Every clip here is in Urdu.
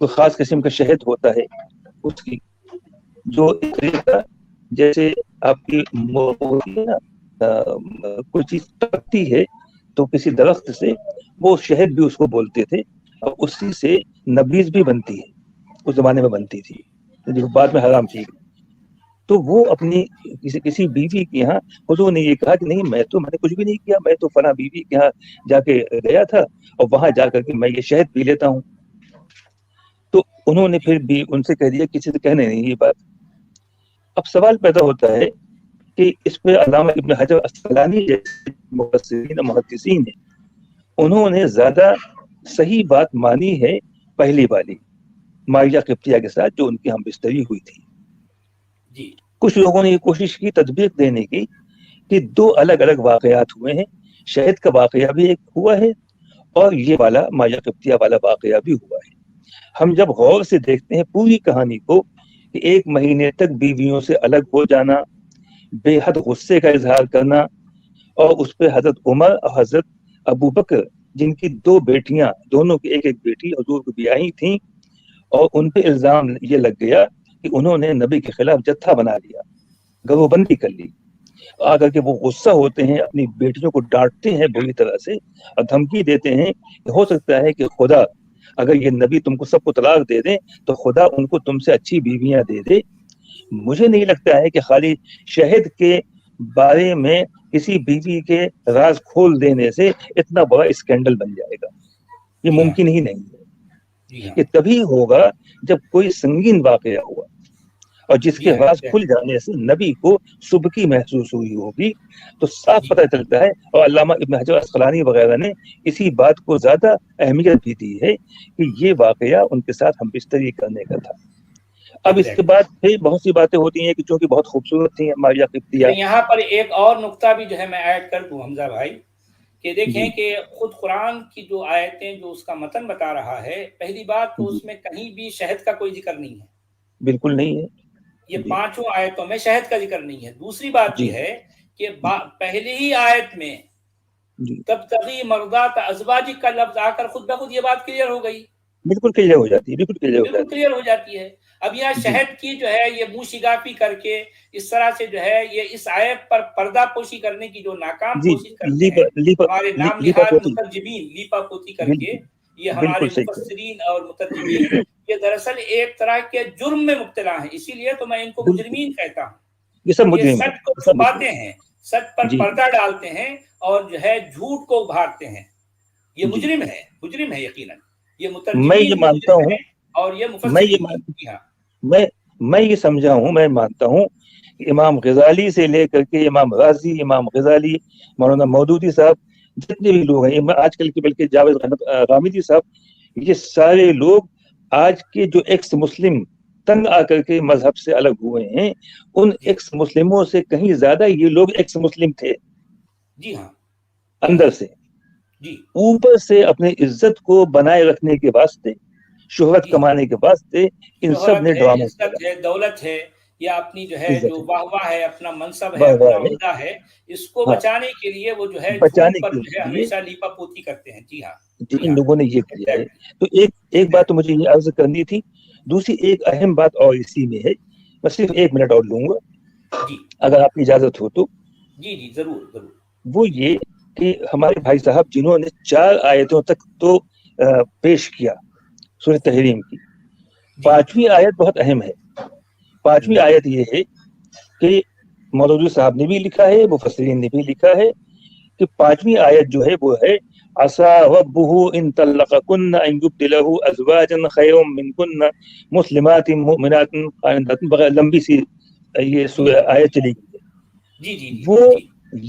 کوئی خاص قسم کا شہد ہوتا ہے اس کی جو ایک طریقہ جیسے آپ کی ہوتی ہے نا کوئی چیز پکتی ہے تو کسی درخت سے وہ شہد بھی اس کو بولتے تھے اور اسی سے نبیز بھی بنتی ہے اس زمانے میں بنتی تھی جو بعد میں حرام تھی. تو وہ اپنی کسی بیوی کے یہاں حضور نے یہ کہا کہ نہیں میں نے کچھ بھی نہیں کیا, میں تو فلاں بیوی کے یہاں جا کے گیا تھا اور وہاں جا کر کے میں یہ شہد پی لیتا ہوں. تو انہوں نے پھر بھی ان سے کہہ دیا کسی سے کہنے نہیں یہ بات. اب سوال پیدا ہوتا ہے کہ اس پہ علامہ ابن حجر عسقلانی جیسے مفسرین محدثین ہیں انہوں نے زیادہ صحیح بات مانی ہے پہلی والی ماریہ قبطیہ کے ساتھ جو ان کی ہم بستری ہوئی تھی. جی کچھ لوگوں نے یہ کوشش کی تطبیق دینے کی کہ دو الگ الگ واقعات ہوئے ہیں, شہد کا واقعہ بھی ایک ہوا ہے اور یہ والا ماریہ قبطیہ والا واقعہ بھی ہوا ہے. ہم جب غور سے دیکھتے ہیں پوری کہانی کو کہ 1 مہینے تک بیویوں سے الگ ہو جانا, بے حد غصے کا اظہار کرنا اور اس پہ حضرت عمر اور حضرت ابو بکر جن کی 2 بیٹیاں دونوں کی ایک بیٹی حضور کو بیاہی تھیں اور ان پہ الزام یہ لگ گیا کہ انہوں نے نبی کے خلاف جتھا بنا لیا, گروہ بندی کر لی. آ کر کے وہ غصہ ہوتے ہیں, اپنی بیٹیوں کو ڈانٹتے ہیں بری طرح سے اور دھمکی دیتے ہیں کہ ہو سکتا ہے کہ خدا اگر یہ نبی تم کو سب کو طلاق دے دیں تو خدا ان کو تم سے اچھی بیویاں دے دے. مجھے نہیں لگتا ہے کہ خالی شہد کے بارے میں کسی بیوی کے راز کھول دینے سے اتنا بڑا اسکینڈل بن جائے گا. یہ ممکن ہی نہیں ہے. یہ تبھی ہوگا جب کوئی سنگین واقعہ ہوا اور جس کے راز کھل جانے سے نبی کو سبکی محسوس ہوئی ہوگی. تو صاف پتہ چلتا ہے اور علامہ ابن حجر عسقلانی وغیرہ نے اسی بات کو زیادہ اہمیت بھی دی ہے کہ یہ واقعہ ان کے ساتھ ہم بستری کرنے کا تھا. اب اس کے بعد پھر بہت سی باتیں ہوتی ہیں کہ چونکہ بہت خوبصورت تھیں ماریہ قبطیہ. یہاں پر ایک اور نقطہ بھی جو ہے میں ایڈ کر دوں حمزہ بھائی کہ دیکھیں کہ خود قرآن کی جو آیتیں جو اس کا متن بتا رہا ہے, پہلی بات تو اس میں کہیں بھی شہد کا کوئی ذکر نہیں ہے, بالکل نہیں ہے. یہ 5 آیتوں میں شہد کا ذکر نہیں ہے. دوسری بات یہ ہے کہ پہلے ہی آیت میں تبتغی مرضات ازواجک کا لفظ آ کر خود بخود یہ بات کلیئر ہو گئی, بالکل کلیئر ہو جاتی ہے, بالکل کلیئر ہو جاتی ہے. اب یہاں شہد کی جو ہے یہ منہ شگافی کر کے اس طرح سے جو ہے یہ اس آیت پر پردہ پوشی کرنے کی جو ناکام کوشش کرتے ہیں ہمارے نام نہاد مترجمین, لیپا پوتی کر کے یہ ہمارے مفسرین اور مترجمین یہ دراصل ایک طرح کے جرم میں مبتلا ہیں. اسی لیے تو میں ان کو مجرمین کہتا ہوں. یہ سچ کو چھپاتے ہیں, سچ پر پردہ ڈالتے ہیں اور جو ہے جھوٹ کو ابھارتے ہیں. یہ مجرم ہے یقیناً. یہ مترجمین یہ مانتا ہوں اور یہ مفسرین. میں یہ سمجھا ہوں, میں مانتا ہوں کہ امام غزالی سے لے کر کے امام غازی, امام غزالی, مولانا مودودی صاحب, جتنے بھی لوگ ہیں آج کل کے, بلکہ جاوید غامدی صاحب, یہ سارے لوگ آج کے جو ایکس مسلم تنگ آ کر کے مذہب سے الگ ہوئے ہیں ان ایکس مسلموں سے کہیں زیادہ یہ لوگ ایکس مسلم تھے. جی ہاں, اندر سے اوپر سے اپنی عزت کو بنائے رکھنے کے واسطے, شہرت کمانے کے واسطے ان سب نے ڈرامہ ہے, دولت ہے یا اپنی جو ہے جو واہ ہے, اپنا منصب ہے, اپنا عہدہ ہے, اس کو بچانے کے لیے وہ جو ہے جھوٹ پر جو ہے ہمیشہ لیپا پوتی کرتے ہیں. جی ہاں, ان لوگوں نے یہ کیا ہے. تو ایک بات تو مجھے یہ عرض کرنی تھی. دوسری ایک اہم بات اور اسی میں ہے, میں صرف 1 منٹ اور لوں گا اگر آپ کی اجازت ہو تو. جی ضرور. وہ یہ کہ ہمارے بھائی صاحب جنہوں نے 4 آیتوں تک تو پیش کیا سورہ تحریم کی, 5ویں آیت بہت اہم ہے. 5ویں آیت یہ ہے کہ مولوی صاحب نے بھی لکھا ہے, مفسرین نے بھی لکھا ہے کہ 5ویں آیت جو ہے وہ ہے عسى ربه ان طلقكن ان يبدله ازواجا خيرا منكن مسلمات مؤمنات قانتات. بغیر لمبی سی یہ آیت چلی گئی. وہ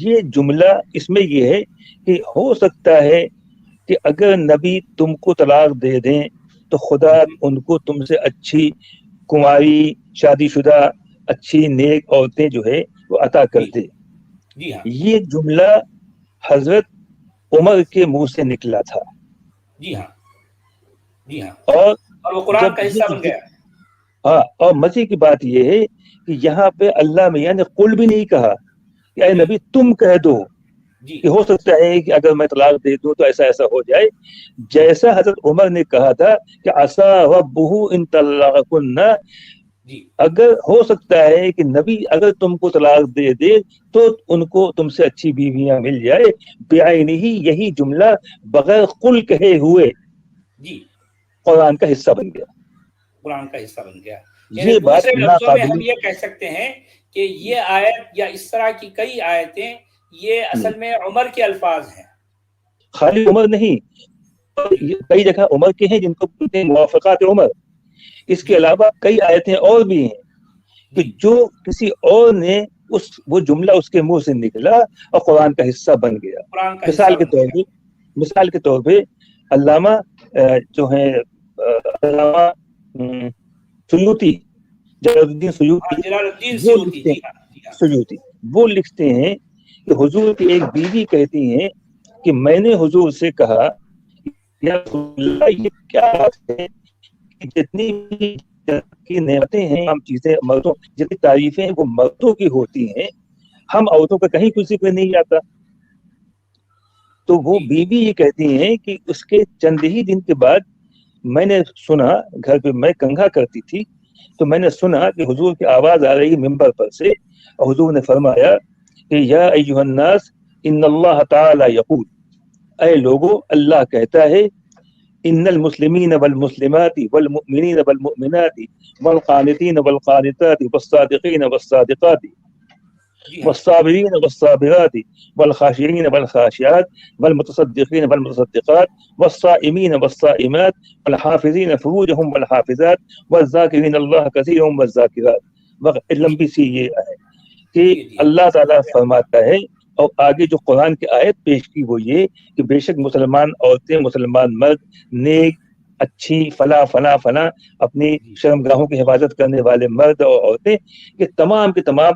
یہ جملہ اس میں یہ ہے کہ ہو سکتا ہے کہ اگر نبی تم کو طلاق دے دیں تو خدا ان کو تم سے اچھی کنواری شادی شدہ اچھی نیک عورتیں جو ہے وہ عطا کر دے. یہ جملہ حضرت عمر کے منہ سے نکلا تھا. جی ہاں اور وہ قرآن کا حصہ بن گیا. ہاں, اور مزے کی بات یہ ہے کہ یہاں پہ اللہ میاں نے قل بھی نہیں کہا کہ اے نبی تم کہہ دو, کہ ہو سکتا ہے کہ اگر میں طلاق دے دوں تو ایسا ایسا ہو جائے، جیسا حضرت عمر نے کہا تھا کہ عسى ربه ان طلقكن، اگر ہو سکتا ہے کہ نبی اگر تم کو طلاق دے دے تو ان کو تم سے اچھی بیویاں مل جائے، بعینہ، یہی جملہ بغیر قل کہے ہوئے قرآن کا حصہ بن گیا، قرآن کا حصہ بن گیا۔ یہ بات دوسرے لفظوں میں ہم ناقابل، یہ کہہ سکتے ہیں کہ یہ آیت یا اس طرح کی کئی آیتیں یہ اصل میں عمر کے الفاظ ہیں، خالی عمر نہیں، کئی جگہ عمر کے ہیں جن کو بولتے ہیں موافقات عمر، اس کے علاوہ کئی آیتیں اور بھی ہیں کہ جو کسی اور نے وہ جملہ اس کے منہ سے نکلا اور قرآن کا حصہ بن گیا۔ مثال کے طور پہ علامہ جو ہیں علامہ سیوطی، جلال الدین سیوطی، وہ لکھتے ہیں کہ حضور کی ایک بیوی کہتی ہیں کہ میں نے حضور سے کہا یا رسول اللہ یہ کیا بات ہے کہ جتنی کی نعمتیں ہیں، ہم چیزیں مردوں، جتنی تعریفیں ہیں وہ مردوں کی ہوتی ہیں، ہم عورتوں کا کہیں کسی پہ نہیں آتا۔ تو وہ بیوی یہ کہتی ہیں کہ اس کے چند ہی دن کے بعد میں نے سنا، گھر پہ میں کنگھا کرتی تھی تو میں نے سنا کہ حضور کی آواز آ رہی ممبر پر سے، اور حضور نے فرمایا کہ یا ایھا الناس ان اللہ تعالی یقول، اے لوگو اللہ کہتا ہے ان المسلمین والمسلمات والمؤمنین والمؤمنات والقانتین والقانتات والصادقین والصادقات والصابرین والصابرات والخاشعین والخاشعات والمتصدقین والمتصدقات والصائمین والصائمات والحافظین فروجہم والحافظات والذاکرین اللہ کثیرا والذاکرات۔ لمبی سی یہ ہے کہ اللہ تعالیٰ فرماتا ہے، اور آگے جو قرآن کی آیت پیش کی وہ یہ کہ بے شک مسلمان عورتیں، مسلمان مرد، نیک، اچھی، فلاں فلاں فلاں، اپنی شرمگاہوں کی حفاظت کرنے والے مرد اور عورتیں، کہ تمام کے تمام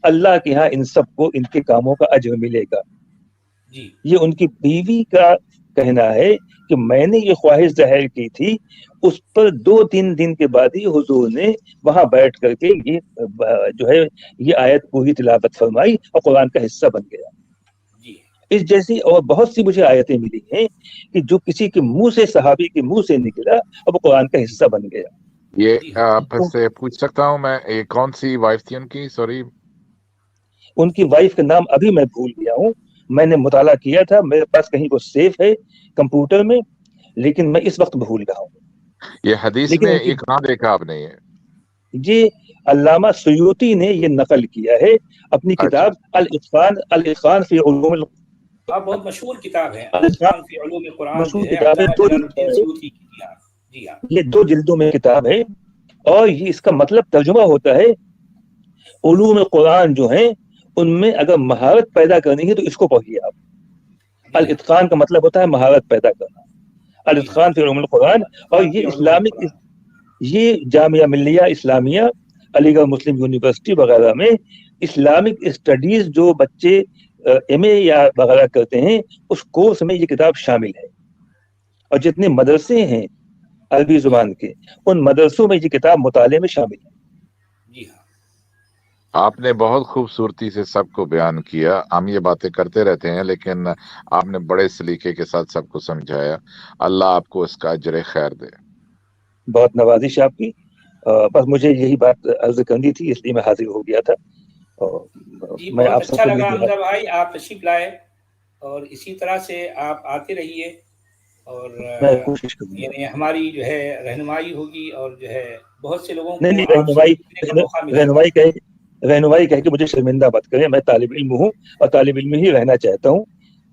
اللہ کے ہاں ان سب کو ان کے کاموں کا اجر ملے گا۔ یہ ان کی بیوی کا کہنا ہے کہ میں نے یہ خواہش ظاہر کی تھی، اس پر 2-3 دن کے بعد ہی حضور نے وہاں بیٹھ کر کے یہ جو ہے یہ آیت پوری تلاوت فرمائی اور قرآن کا حصہ بن گیا۔ اس جیسی اور بہت سی مجھے آیتیں ملی ہیں کہ جو کسی کے منہ سے، صحابی کے منہ سے نکلا اور وہ قرآن کا حصہ بن گیا۔ یہ آپ سے پوچھ سکتا ہوں میں، کون سی وائف تھی ان کی؟ سوری، ان کی وائف کا نام ابھی میں بھول گیا ہوں، میں نے مطالعہ کیا تھا، میرے پاس کہیں وہ سیف ہے کمپیوٹر میں، لیکن میں اس وقت بھول رہا ہوں۔ یہ حدیث میں ایک کہاں دیکھا آپ نے؟ یہ علامہ سیوطی نے یہ نقل کیا ہے اپنی کتاب الاتقان فی علوم بہت مشہور کتاب ہے الاتقان فی علوم القرآن، مشہور کتاب ہے، یہ 2 جلدوں میں کتاب ہے، اور یہ اس کا مطلب ترجمہ ہوتا ہے علوم قرآن جو ہیں ان میں اگر مہارت پیدا کرنی ہے تو اس کو پڑھیے آپ۔ الاتقان کا مطلب ہوتا ہے مہارت پیدا کرنا، الاتقان فی علوم القرآن۔ اور یہ اسلامک، یہ جامعہ ملیہ اسلامیہ، علی گڑھ مسلم یونیورسٹی وغیرہ میں اسلامک اسٹڈیز جو بچے ایم اے یا وغیرہ کرتے ہیں اس کورس میں یہ کتاب شامل ہے، اور جتنے مدرسے ہیں عربی زبان کے ان مدرسوں میں یہ کتاب مطالعے میں شامل ہے۔ آپ نے بہت خوبصورتی سے سب کو بیان کیا، ہم یہ باتیں کرتے رہتے ہیں لیکن آپ نے بڑے سلیقے کے ساتھ سب کو سمجھایا، اللہ آپ کو اس کا اجر خیر دے۔ بہت نوازش آپ کی، بس مجھے یہی بات عرض کرنی تھی، اس لیے میں حاضر ہو گیا تھا۔ میں بہت اچھا لگا حمزہ بھائی، آپ تشریف لائے اور اسی طرح سے آپ آتے رہیے، اور کوشش کروں گا، یعنی ہماری جو ہے رہنمائی ہوگی، اور جو ہے بہت سے لوگوں کو رہنمائی کہہ کے مجھے شرمندہ مت کریں، میں طالب علم ہوں اور طالب علم ہی رہنا چاہتا ہوں،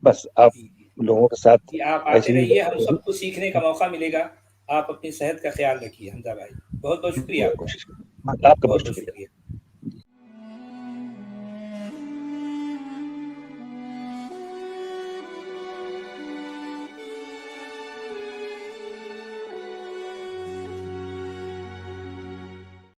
بس آپ لوگوں کے ساتھ آپ آتے رہیے، ہم سب کو سیکھنے کا موقع ملے گا۔ آپ اپنی صحت کا خیال رکھیے حمزہ بھائی، بہت بہت شکریہ، آپ کا بہت شکریہ۔